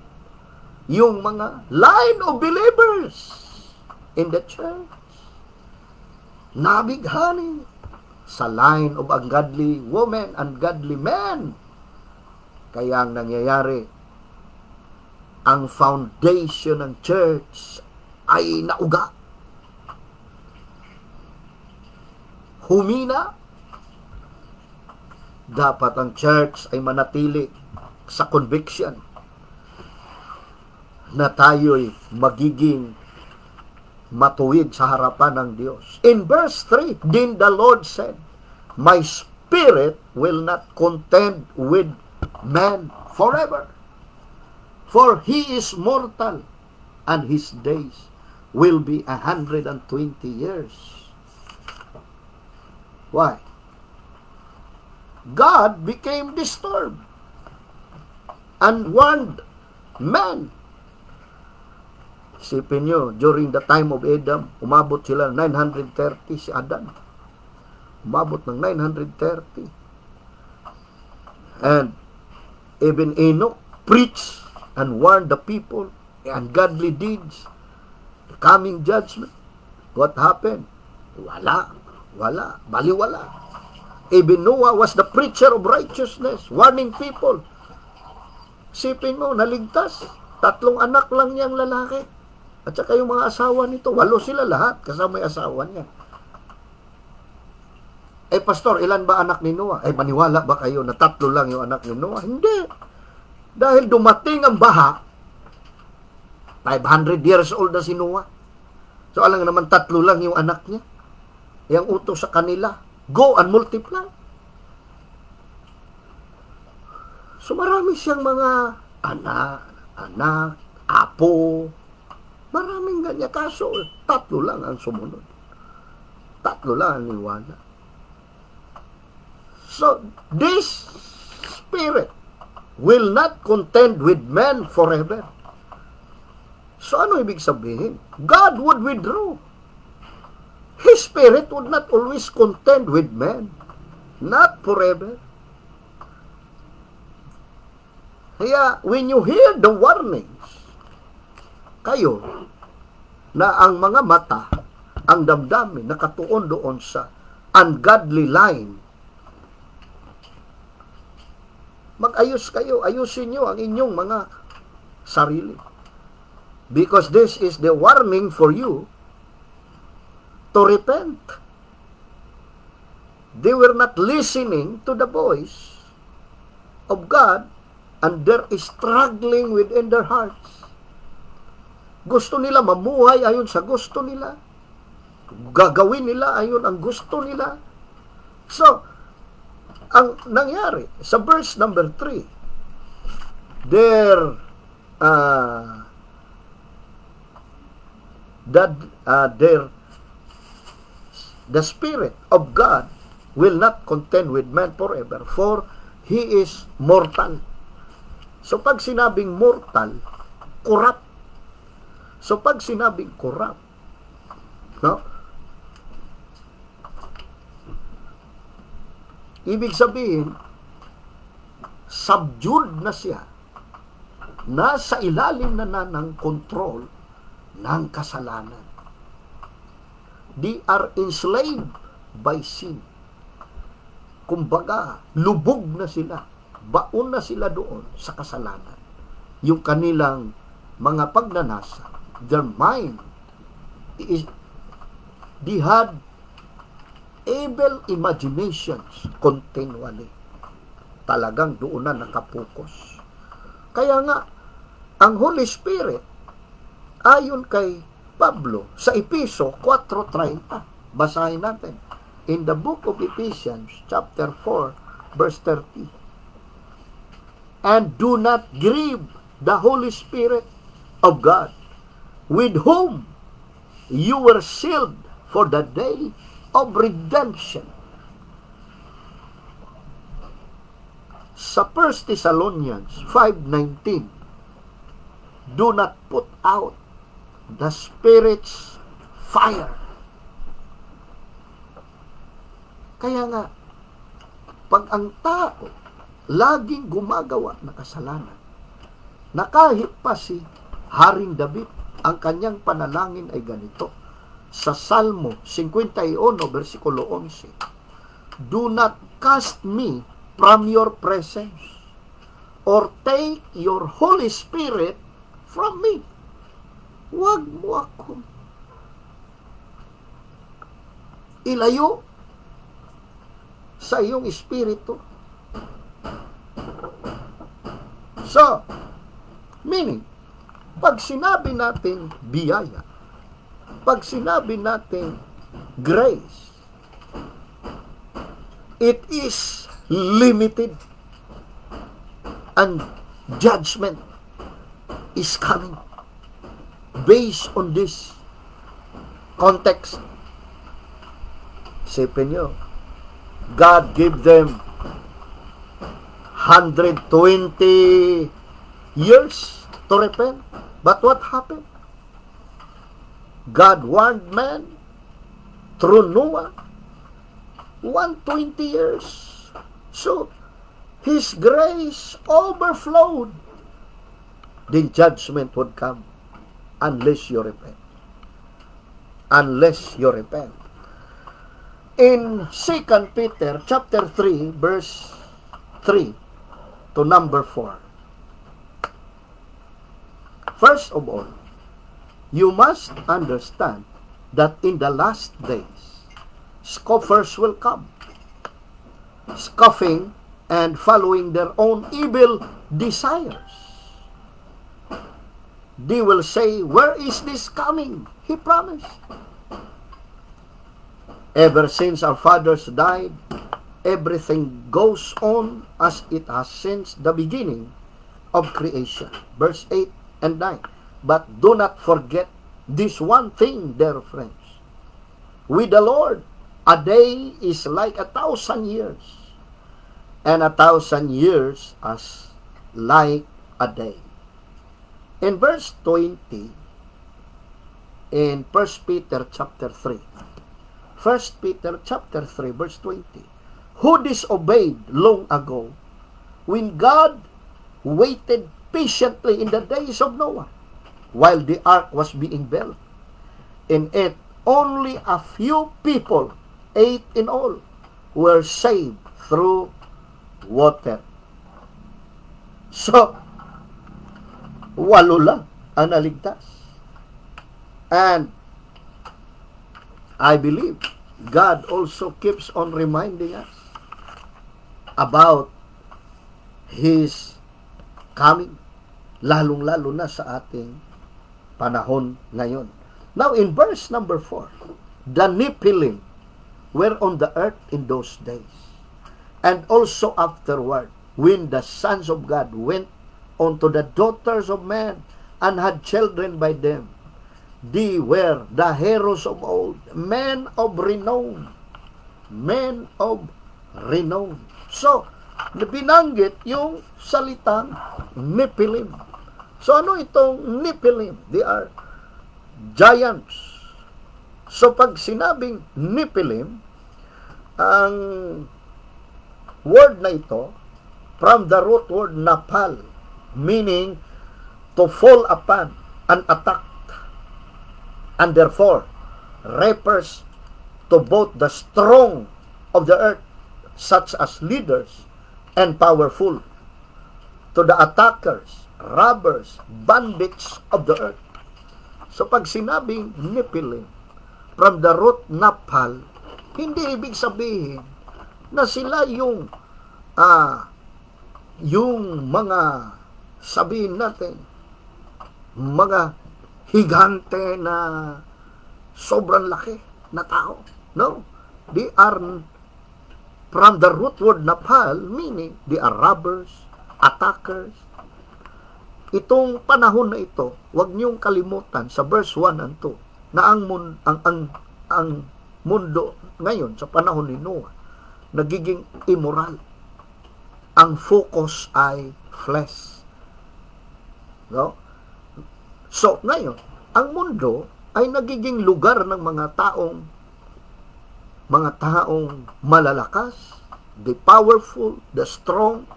Yung mga line of believers in the church. Nabighani sa line of ungodly women, ungodly men. Kaya ang nangyayari, ang foundation ng church ay nauga. Humina. Dapat ang church ay manatili sa conviction na tayo'y magiging matuwid sa harapan ng Diyos. In verse 3, then the Lord said, my spirit will not contend with man forever. For he is mortal, and his days will be 120 years. Why? God became disturbed and warned man. Isipin nyo, during the time of Adam, umabot sila 930 si Adan. Umabot ng 930. And even Enoch preached and warned the people ungodly deeds, the coming judgment. What happened? Wala. Baliwala. Even Noah was the preacher of righteousness, warning people. Isipin mo, naligtas. 3 anak lang niyang lalaki. At saka yung mga asawa nito, 8 sila lahat, kasama yung asawa niya. Pastor, ilan ba anak ni Noah? Maniwala ba kayo na 3 lang yung anak ni Noah? Hindi. Dahil dumating ang baha, 500 years old na si Noah. So, alam naman 3 lang yung anak niya. Yang utos sa kanila, go and multiply. So, marami siyang mga anak, apo, maraming ganyan. Kaso, 3 lang ang sumunod. 3 lang ang niwala. So, this spirit will not contend with men forever. So, ano ibig sabihin? God would withdraw. His spirit would not always contend with men. Not forever. Kaya, when you hear the warnings, kayo, na ang mga mata, ang damdamin, nakatuon doon sa ungodly line, mag-ayos kayo, ayusin nyo ang inyong mga sarili. Because this is the warning for you to repent. They were not listening to the voice of God, and they're struggling within their hearts. Gusto nila mamuhay ayon sa gusto nila. Gagawin nila ayon ang gusto nila. So, ang nangyari sa verse number 3, the Spirit of God will not contend with man forever, for he is mortal. So, pag sinabing mortal, corrupt. So, pag sinabing corrupt, no? Ibig sabihin, subdued na siya. Nasa ilalim na ng control ng kasalanan. They are enslaved by sin. Kumbaga, lubog na sila. Baon na sila doon sa kasalanan. Yung kanilang mga pagnanasa, their mind, they had evil imaginations continually. Talagang doon na nakapokus. Kaya nga, ang Holy Spirit, ayon kay Pablo, sa Epeso 4:30, basahin natin. In the book of Ephesians, chapter 4, verse 30. And do not grieve the Holy Spirit of God, with whom you were sealed for the day of redemption. Sa 1 Thessalonians 5:19, do not put out the Spirit's fire. Kaya nga, pag ang tao laging gumagawa ng kasalanan, na kahit pa si Haring David, ang kanyang panalangin ay ganito, sa Salmo 51, versikulo 11, do not cast me from your presence, or take your Holy Spirit from me. Huwag mo akong ilayo sa iyong espiritu. So, meaning, pag sinabi natin biyaya, pag sinabi natin grace, it is limited, and judgment is coming. Based on this context, isipin nyo, God gave them 120 years to repent. But what happened? God warned man through Noah 120 years. So, His grace overflowed. Then judgment would come unless you repent. Unless you repent. In 2 Peter chapter 3, verse 3 to number 4. First of all, you must understand that in the last days, scoffers will come, scoffing and following their own evil desires. They will say, where is this coming? He promised. Ever since our fathers died, everything goes on as it has since the beginning of creation. Verse 8 and 9. But do not forget this one thing, dear friends. With the Lord, a day is like 1,000 years, and 1,000 years as like a day. In verse 20, in 1 Peter chapter 3, 1 Peter chapter 3, verse 20, who disobeyed long ago when God waited patiently in the days of Noah while the ark was being built. In it, only a few people, 8 in all, were saved through water. So, 8 lang ang naligtas. And I believe God also keeps on reminding us about His coming, lalong-lalo na sa ating panahon ngayon. Now, in verse number 4, the Nephilim were on the earth in those days, and also afterward, when the sons of God went unto the daughters of men and had children by them. They were the heroes of old, men of renown. Men of renown. So, binanggit yung salitang Nephilim. So, ano itong Nephilim? They are giants. So, pag sinabing Nephilim, ang word na ito, from the root word napal, meaning to fall upon and attack, and therefore refers to both the strong of the earth, such as leaders and powerful, to the attackers, robbers, bandits of the earth. So pag sinabing Nephilim, from the root napal, hindi ibig sabihin na sila yung mga, sabihin natin, mga higante na sobrang laki na tao. No. They are from the root word napal, meaning they are robbers, attackers. Itong panahon na ito, huwag niyong kalimutan sa verse 1 and 2 na ang mundo ngayon sa panahon ni Noah nagiging immoral. Ang focus ay flesh. No? So, ngayon, ang mundo ay nagiging lugar ng mga taong malalakas, the powerful, the strong,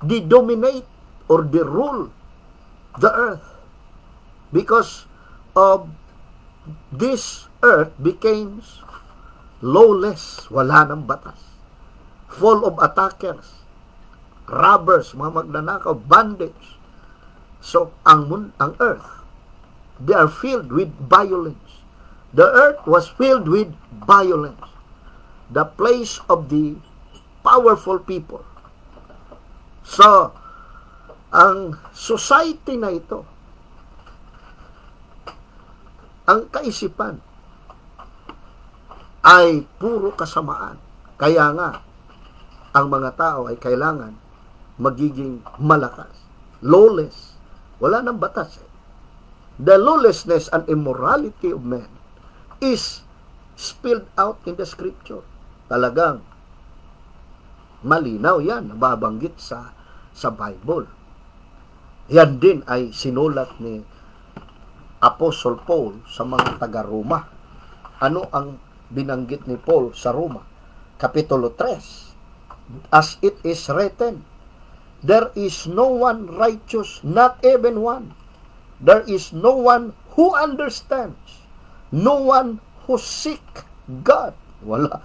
they dominate or they rule the earth. Because of this earth becomes lawless, wala ng batas, full of attackers, robbers, mga magnanakaw, bandits. So, ang earth, they are filled with violence. The earth was filled with violence. The place of the powerful people. So, ang society na ito, ang kaisipan ay puro kasamaan. Kaya nga, ang mga tao ay kailangan magiging malakas, lawless, Wala nang batas. The lawlessness and immorality of men is spilled out in the scripture. Talagang malinaw yan, nababanggit sa Bible. Yan din ay sinulat ni Apostle Paul sa mga taga-Roma. Ano ang binanggit ni Paul sa Roma? Kapitulo 3. As it is written, there is no one righteous, not even one. There is no one who understands, no one who seek God. Wala.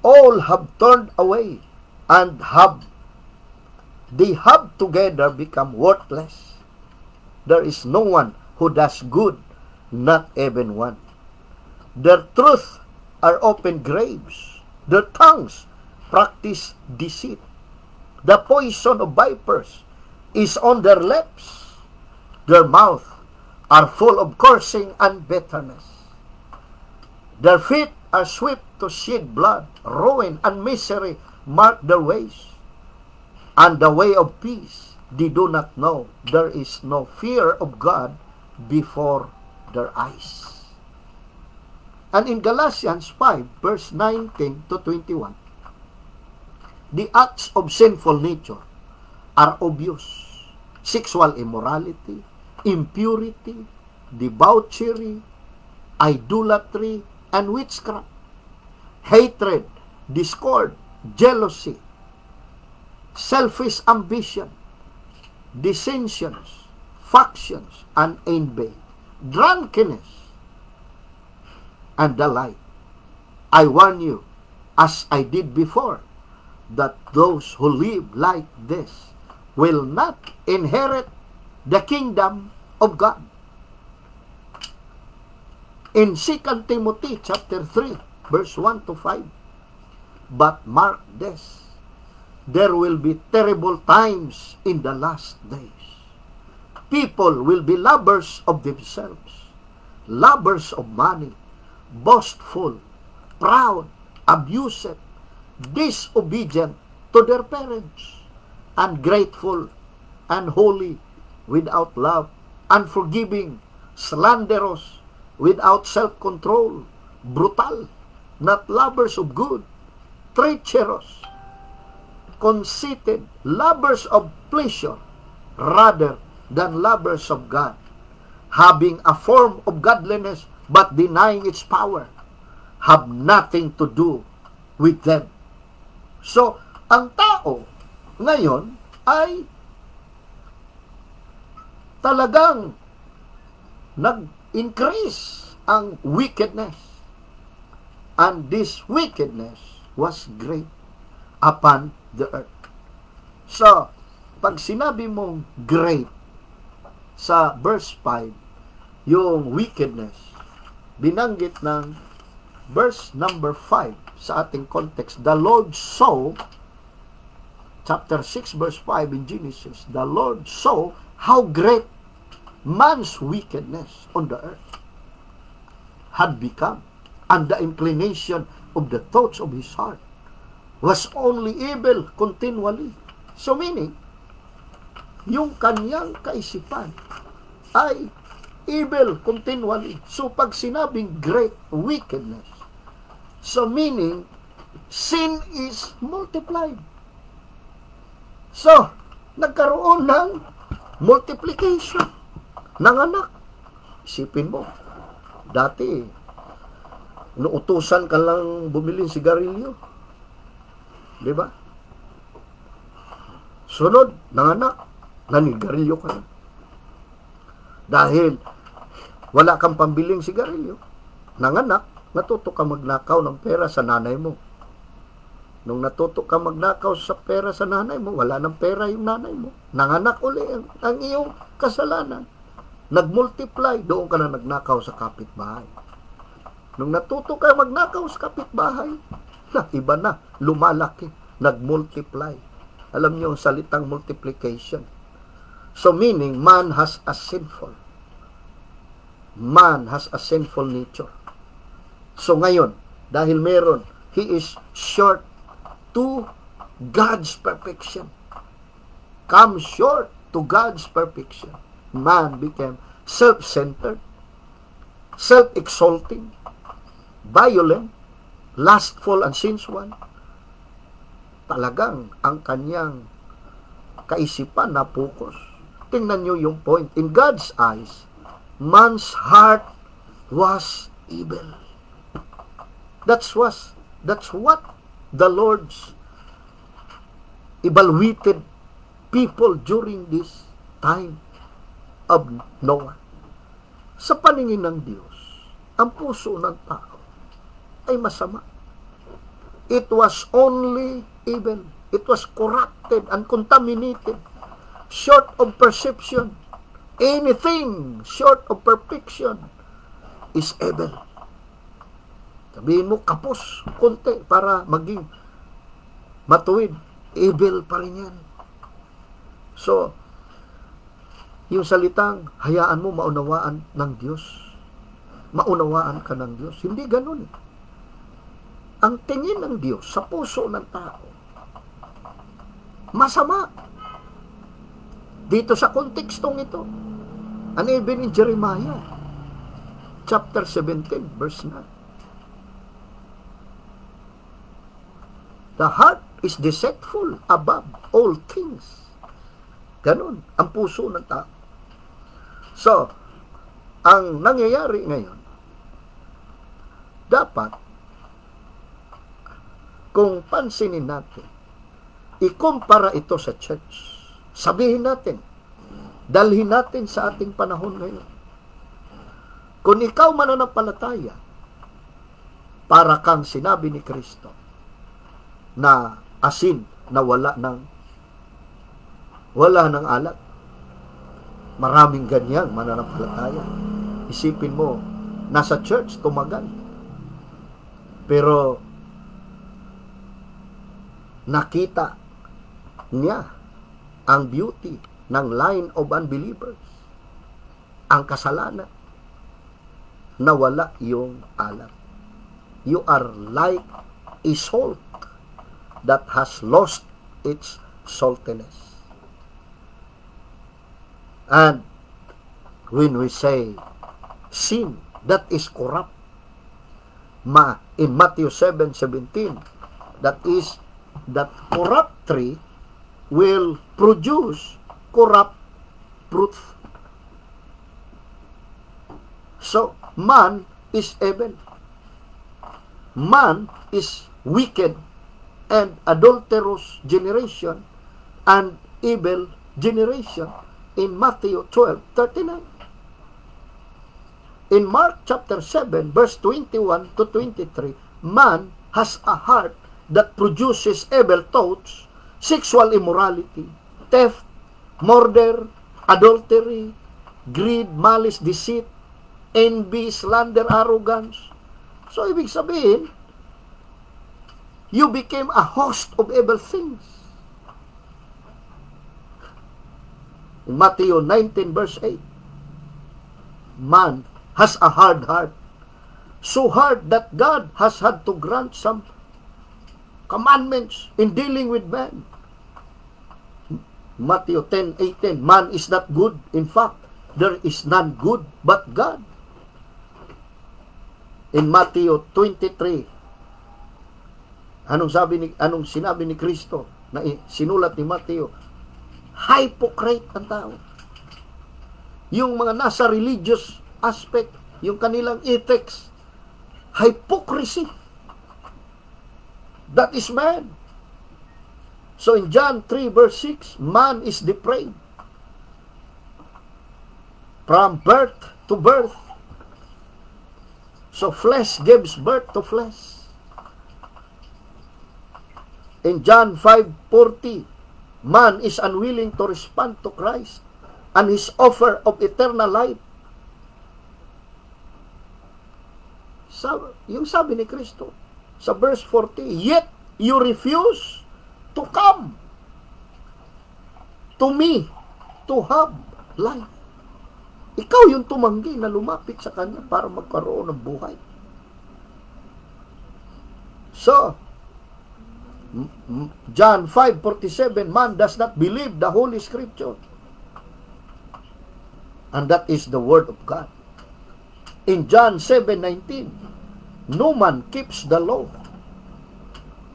All have turned away and they have together become worthless. There is no one who does good, not even one. Their truth are open graves. Their tongues practice deceit. The poison of vipers is on their lips. Their mouth are full of cursing and bitterness. Their feet are swift to shed blood. Ruin and misery mark their ways. And the way of peace they do not know. There is no fear of God before their eyes. And in Galatians 5, verse 19 to 21, the acts of sinful nature are obvious. Sexual immorality, impurity, debauchery, idolatry, and witchcraft, hatred, discord, jealousy, selfish ambition, dissensions, factions, and envy, drunkenness, and the like. I warn you, as I did before, that those who live like this will not inherit the kingdom of God. In 2 Timothy chapter 3, verse 1 to 5, but mark this, there will be terrible times in the last days. People will be lovers of themselves, lovers of money, boastful, proud, abusive, disobedient to their parents, ungrateful, unholy, without love, unforgiving, slanderous, without self-control, brutal, not lovers of good, treacherous, conceited, lovers of pleasure rather than lovers of God, having a form of godliness but denying its power, have nothing to do with them. So, ang tao ngayon ay talagang nag-increase ang wickedness. And this wickedness was great upon the earth. So, pag sinabi mong great sa verse 5, yung wickedness, binanggit ng verse number 5 sa ating context. The Lord saw, chapter 6 verse 5 in Genesis, the Lord saw how great man's wickedness on the earth had become, and the inclination of the thoughts of his heart was only evil continually. So meaning, yung kanyang kaisipan ay evil continually. So pag sinabing great wickedness, so meaning, sin is multiplied. So, nagkaroon ng multiplication ng anak. Isipin mo, dati, inuutusan ka lang bumili ng sigarilyo. Di ba? Sunod, nanganak, nanigarilyo ka na. Dahil wala kang pambiling sigarilyo, nanganak, natuto ka magnakaw ng pera sa nanay mo. Nung natuto ka magnakaw sa pera sa nanay mo, wala ng pera yung nanay mo. Nanganak uli ang iyong kasalanan. Nagmultiply, doon ka na nagnakaw sa kapitbahay. Nung natuto ka magnakaw sa kapitbahay, iba na, lumalaki, nagmultiply. Alam niyo ang salitang multiplication. So meaning, man has a sinful nature. So ngayon, dahil meron, he is short to God's perfection. Come short to God's perfection, man became self-centered, self-exalting, violent, lustful, and sensual. Talagang ang kanyang kaisipan na focus. Tingnan nyo yung point. In God's eyes, man's heart was evil. That's what the Lord's evaluated people during this time of Noah. Sa paningin ng Diyos, ang puso ng tao ay masama. It was only evil. It was corrupted and contaminated. Short of perception, anything short of perfection is evil. Sabihin mo, kapos, konti, para maging matuwid. Evil pa rin yan. So, yung salitang, hayaan mo maunawaan ng Diyos. Maunawaan ka ng Diyos. Hindi ganun. Ang tingin ng Diyos sa puso ng tao, masama. Dito sa kontekstong ito. And even in Jeremiah, chapter 17, verse 9. The heart is deceitful above all things. Ganon ang puso ng tao. So, ang nangyayari ngayon, dapat, kung pansinin natin, ikumpara ito sa church. Sabihin natin, dalhin natin sa ating panahon ngayon. Kung ikaw mananampalataya, para kang sinabi ni Kristo, na asin na wala ng alat. Maraming ganyang mananampalataya. Isipin mo, nasa church, tumagal. Pero, nakita niya ang beauty ng line of unbelievers. Ang kasalanan na wala yung alat. You are like a salt that has lost its saltiness. And when we say sin that is corrupt, in Matthew 7:17, that is that corrupt tree will produce corrupt fruit. So, man is evil. Man is wicked and adulterous generation and evil generation in Matthew 12:39. In Mark chapter 7 verse 21 to 23, man has a heart that produces evil thoughts, sexual immorality, theft, murder, adultery, greed, malice, deceit, envy, slander, arrogance. So, ibig sabihin, you became a host of evil things. In Matthew 19 verse 8, man has a hard heart. So hard that God has had to grant some commandments in dealing with man. Matthew 10:18, man is not good. In fact, there is none good but God. In Matthew 23, anong sinabi ni Kristo na sinulat ni Matthew? Hypocrite ang tao. Yung mga nasa religious aspect, yung kanilang ethics, hypocrisy. That is man. So in John 3 verse 6, man is depraved from birth to birth. So flesh gives birth to flesh. In John 5:40, man is unwilling to respond to Christ and His offer of eternal life. Yung sabi ni Kristo sa verse 40, yet you refuse to come to me to have life. Ikaw yung tumanggi na lumapit sa Kanya para magkaroon ng buhay. So, John 5:47, man does not believe the Holy Scripture And that is the Word of God. In John 7:19, no man keeps the law.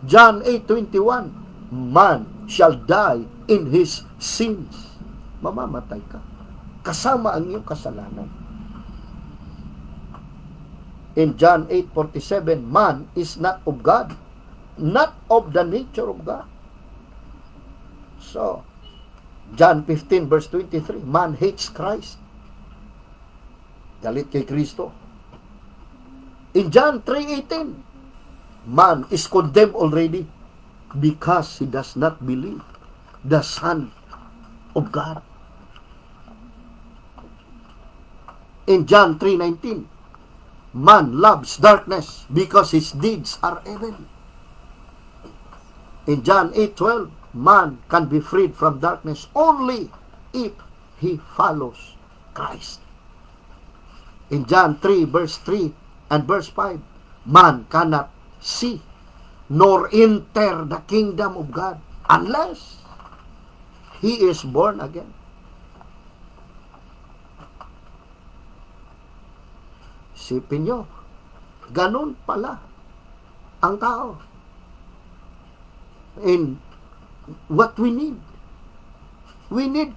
John 8:21, man shall die in his sins. Mamamatay ka. Kasama ang iyong kasalanan. In John 8:47, man is not of God, not of the nature of God. So, John 15 verse 23, man hates Christ. Galit kay Kristo. In John 3:18, man is condemned already because he does not believe the Son of God. In John 3:19, man loves darkness because his deeds are evil. In John 8:12, man can be freed from darkness only if he follows Christ. In John 3 verse 3 and verse 5, man cannot see nor enter the kingdom of God unless he is born again. Isipin nyo, ganun pala ang tao. And what we need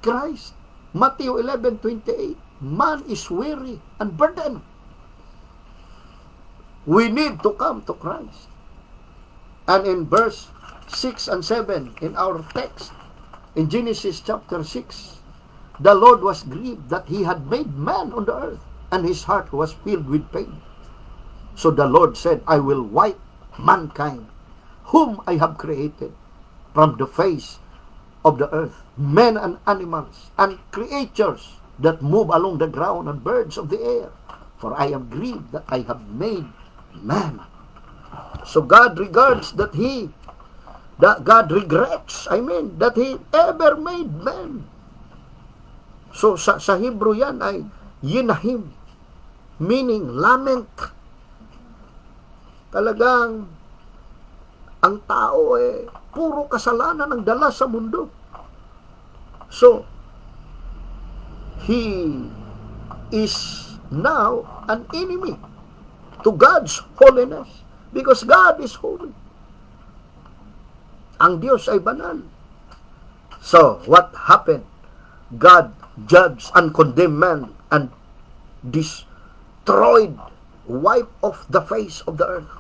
Christ. Matthew 11:28, man is weary and burdened. We need to come to Christ. And in verse 6 and 7 in our text, in Genesis chapter 6, the Lord was grieved that he had made man on the earth, and his heart was filled with pain. So the Lord said, I will wipe mankind, whom I have created, from the face of the earth, men and animals, and creatures that move along the ground, and birds of the air. For I am grieved that I have made man. So God regards that God regrets, that He ever made man. So sa Hebrew yan ay yinahim, meaning lament. Talagang ang tao puro kasalanan ang dala sa mundo. So he is now an enemy to God's holiness because God is holy. Ang Diyos ay banal. So what happened? God judged and condemned man and destroyed, wiped off the face of the earth,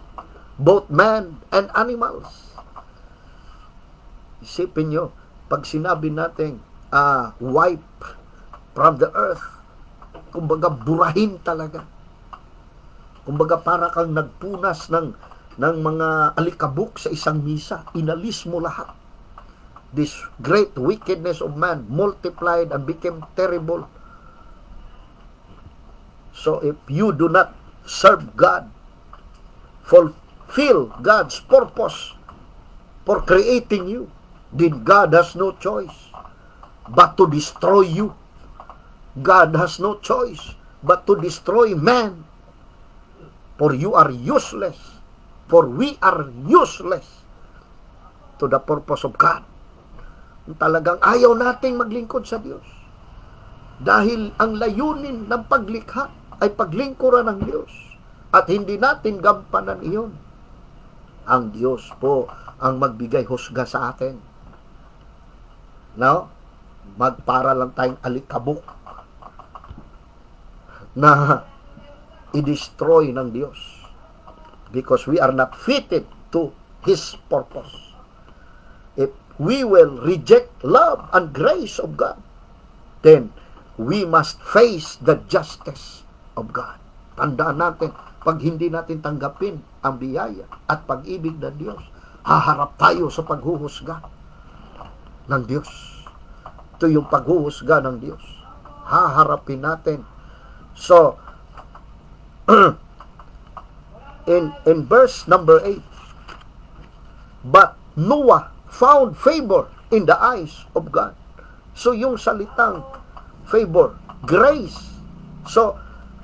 both man and animals. Isipin nyo, pag sinabi natin wipe from the earth, kumbaga burahin talaga. Kumbaga para kang nagpunas ng mga alikabok sa isang misa, inalis mo lahat. This great wickedness of man multiplied and became terrible. So if you do not serve God, fulfill God's purpose for creating you, then God has no choice but to destroy you. God has no choice but to destroy man. For you are useless. For we are useless to the purpose of God. Talagang ayaw nating maglingkod sa Diyos. Dahil ang layunin ng paglikha ay paglingkuran ng Diyos. At hindi natin gampanan iyon. Ang Diyos po ang magbigay husga sa atin. No? Magpara lang tayong alikabok na i-destroy ng Diyos. Because we are not fitted to His purpose. If we will reject love and grace of God, then we must face the justice of God. Tandaan natin, pag hindi natin tanggapin ang biyaya at pag-ibig ng Diyos, haharap tayo sa paghuhusga ng Diyos. Ito yung paghuhusga ng Diyos. Haharapin natin. So, in verse number 8, but Noah found favor in the eyes of God. So yung salitang favor, grace. So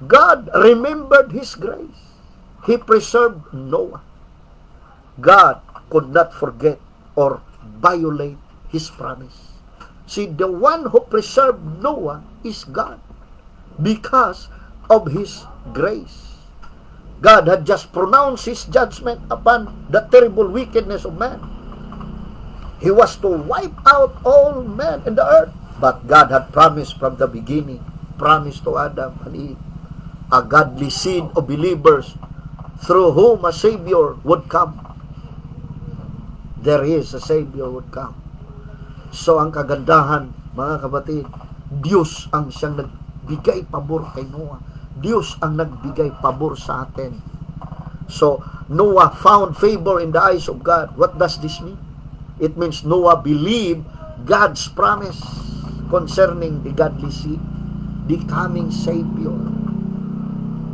God remembered His grace. He preserved Noah. God could not forget or violate His promise. See, the one who preserved Noah is God. because of His grace. God had just pronounced His judgment upon the terrible wickedness of man. He was to wipe out all men in the earth. But God had promised from the beginning, promised to Adam and Eve, a godly seed of believers through whom a Savior would come. There is a Savior would come. So ang kagandahan, mga kapatid, Diyos ang siyang nagbigay pabor kay Noah. Diyos ang nagbigay pabor sa atin. So, Noah found favor in the eyes of God. What does this mean? It means Noah believed God's promise concerning the godly seed, the coming Savior.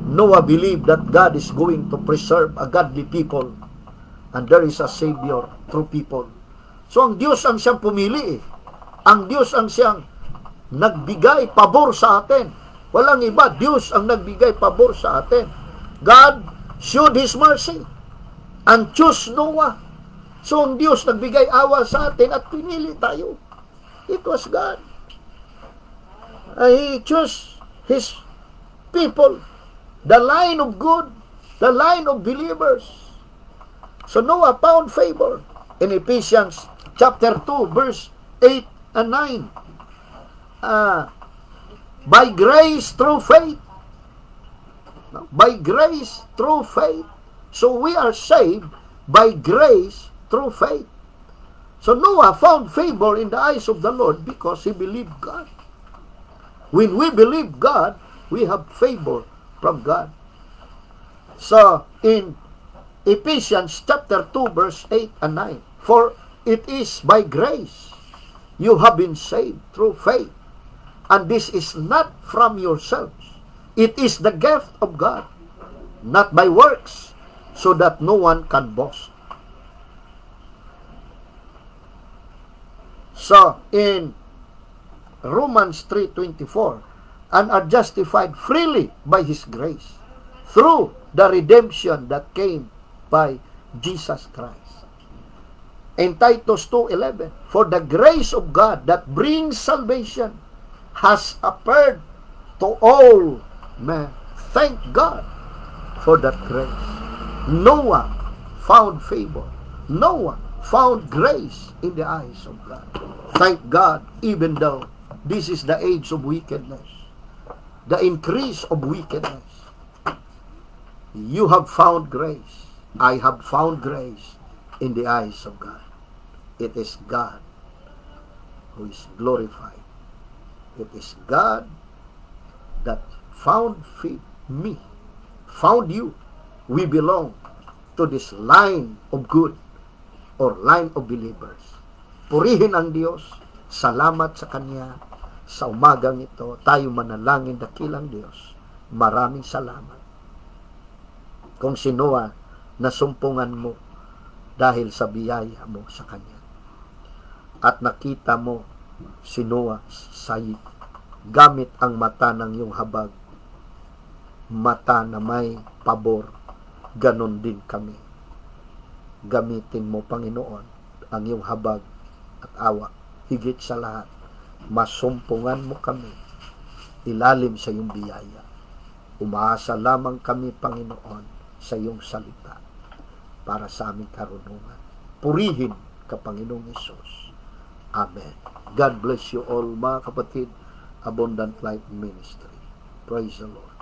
Noah believed that God is going to preserve a godly people and there is a Savior through people. So, ang Diyos ang siyang pumili. Ang Diyos ang siyang nagbigay pabor sa atin. Walang iba, Diyos ang nagbigay pabor sa atin. God showed His mercy and chose Noah. So, ang Diyos nagbigay awa sa atin at pinili tayo. It was God. He chose His people, the line of good, the line of believers. So, Noah found favor in Ephesians chapter 2, verse 8 and 9. By grace through faith. By grace through faith. So we are saved by grace through faith. So Noah found favor in the eyes of the Lord because he believed God. When we believe God, we have favor from God. So in Ephesians chapter 2 verse 8 and 9, for it is by grace you have been saved through faith. And this is not from yourselves. It is the gift of God, not by works, so that no one can boast. So, in Romans 3:24, and are justified freely by His grace, through the redemption that came by Jesus Christ. In Titus 2:11, for the grace of God that brings salvation has appeared to all men. Thank God for that grace. Noah found favor. Noah found grace in the eyes of God. Thank God, even though this is the age of wickedness, the increase of wickedness. You have found grace. I have found grace in the eyes of God. It is God who is glorified. It is God that found me, found you. We belong to this line of good or line of believers. Purihin ang Diyos. Salamat sa Kanya. Sa umagang ito, tayo manalangin, dakilang Diyos. Maraming salamat. Kung si Noah, nasumpungan mo dahil sa biyaya mo sa Kanya. At nakita mo si Noah sa gamit ang mata ng iyong habag, mata na may pabor. Ganon din kami. Gamitin mo, Panginoon, ang iyong habag at awa. Higit sa lahat, masumpungan mo kami ilalim sa iyong biyaya. Umaasa lamang kami, Panginoon, sa iyong salita para sa aming karunungan. Purihin ka, Panginoong Hesus. Amen. God bless you all, mga kapatid. Abundant Life Ministry. Praise the Lord.